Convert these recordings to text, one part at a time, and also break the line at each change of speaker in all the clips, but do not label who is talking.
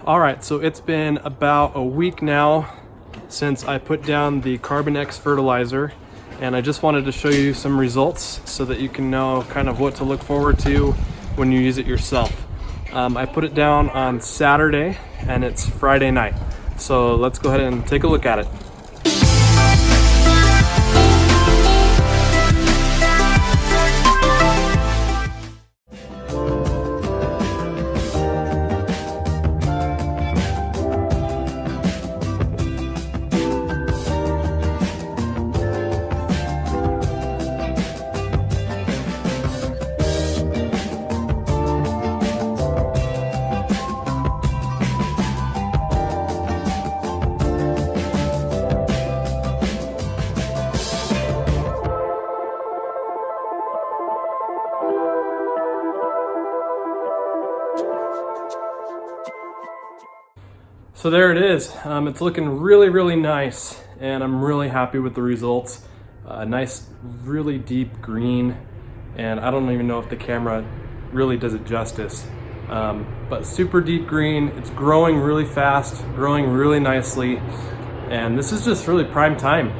All right, so it's been about a week now since I put down the CarbonX fertilizer, and I just wanted to show you some results so that you can know kind of what to look forward to when you use it yourself. I put it down on Saturday and it's Friday night. So let's go ahead and take a look at it. So there it is. It's looking really nice, and I'm really happy with the results. Nice, really deep green, and I don't even know if the camera really does it justice. But super deep green. It's growing really fast, growing really nicely, and this is just really prime time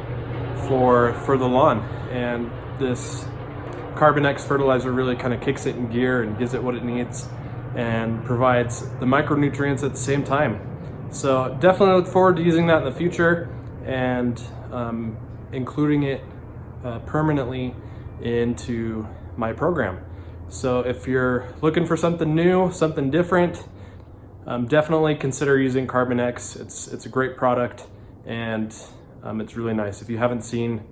for the lawn. And this CarbonX fertilizer really kind of kicks it in gear and gives it what it needs and provides the micronutrients at the same time. So definitely look forward to using that in the future and including it permanently into my program. So if you're looking for something new, something different, definitely consider using CarbonX. It's a great product, and it's really nice. If you haven't seen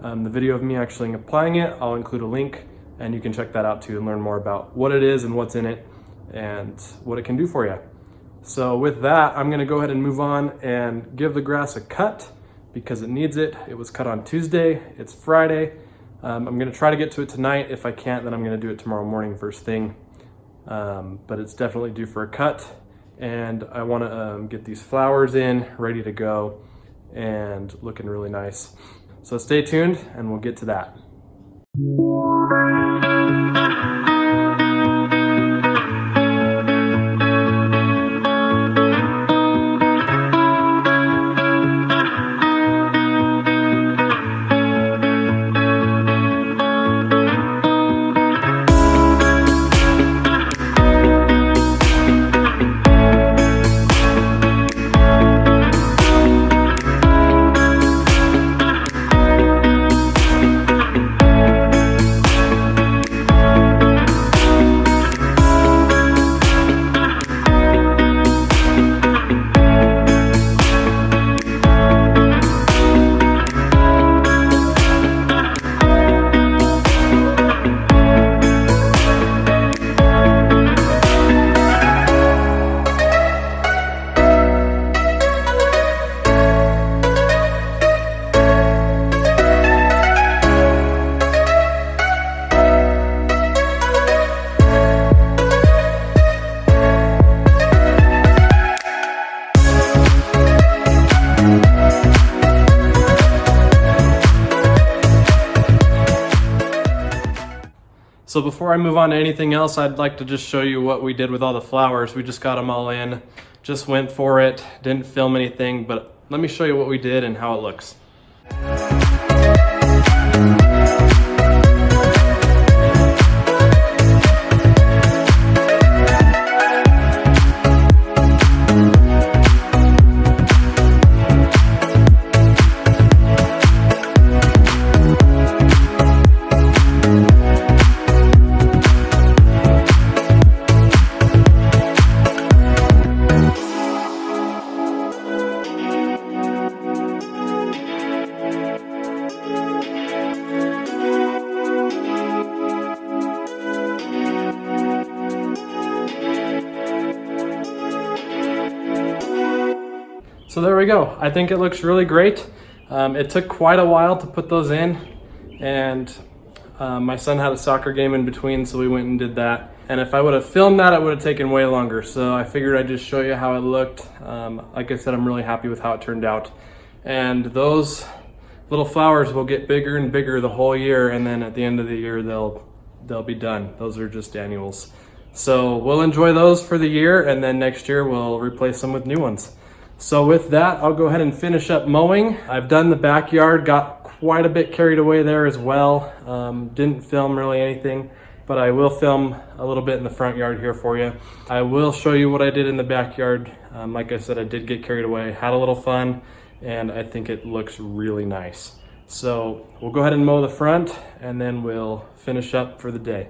the video of me actually applying it, I'll include a link, and you can check that out too and learn more about what it is and what's in it and what it can do for you. So with that, I'm gonna go ahead and move on and give the grass a cut because it needs it. It was cut on Tuesday, it's Friday. I'm gonna try to get to it tonight. If I can't, then I'm gonna do it tomorrow morning first thing. But it's definitely due for a cut, and I wanna get these flowers in, ready to go, and looking really nice. So stay tuned and we'll get to that. So before I move on to anything else, I'd like to just show you what we did with all the flowers. We just got them all in, just went for it, didn't film anything, but let me show you what we did and how it looks. there we go. I think it looks really great. It took quite a while to put those in, and my son had a soccer game in between, so we went and did that. And if I would have filmed that, it would have taken way longer. So I figured I'd just show you how it looked. Like I said, I'm really happy with how it turned out. And those little flowers will get bigger and bigger the whole year, and then at the end of the year, they'll be done. Those are just annuals. So we'll enjoy those for the year, and then next year we'll replace them with new ones. So with that, I'll go ahead and finish up mowing. I've done the backyard, got quite a bit carried away there as well. Didn't film really anything, but I will film a little bit in the front yard here for you. I will show you what I did in the backyard. Like I said, I did get carried away, had a little fun, and I think it looks really nice. So we'll go ahead and mow the front, and then we'll finish up for the day.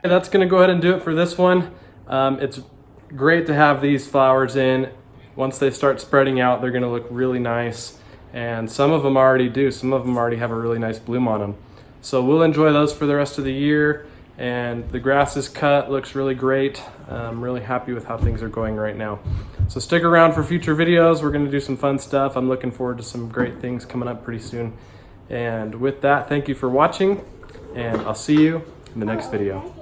That's gonna go ahead and do it for this one. It's great to have these flowers in. Once they start spreading out, they're gonna look really nice. And some of them already do. Some of them already have a really nice bloom on them. So we'll enjoy those for the rest of the year. And the grass is cut, looks really great. I'm really happy with how things are going right now. So stick around for future videos. We're gonna do some fun stuff. I'm looking forward to some great things coming up pretty soon. And with that, thank you for watching, and I'll see you in the next video.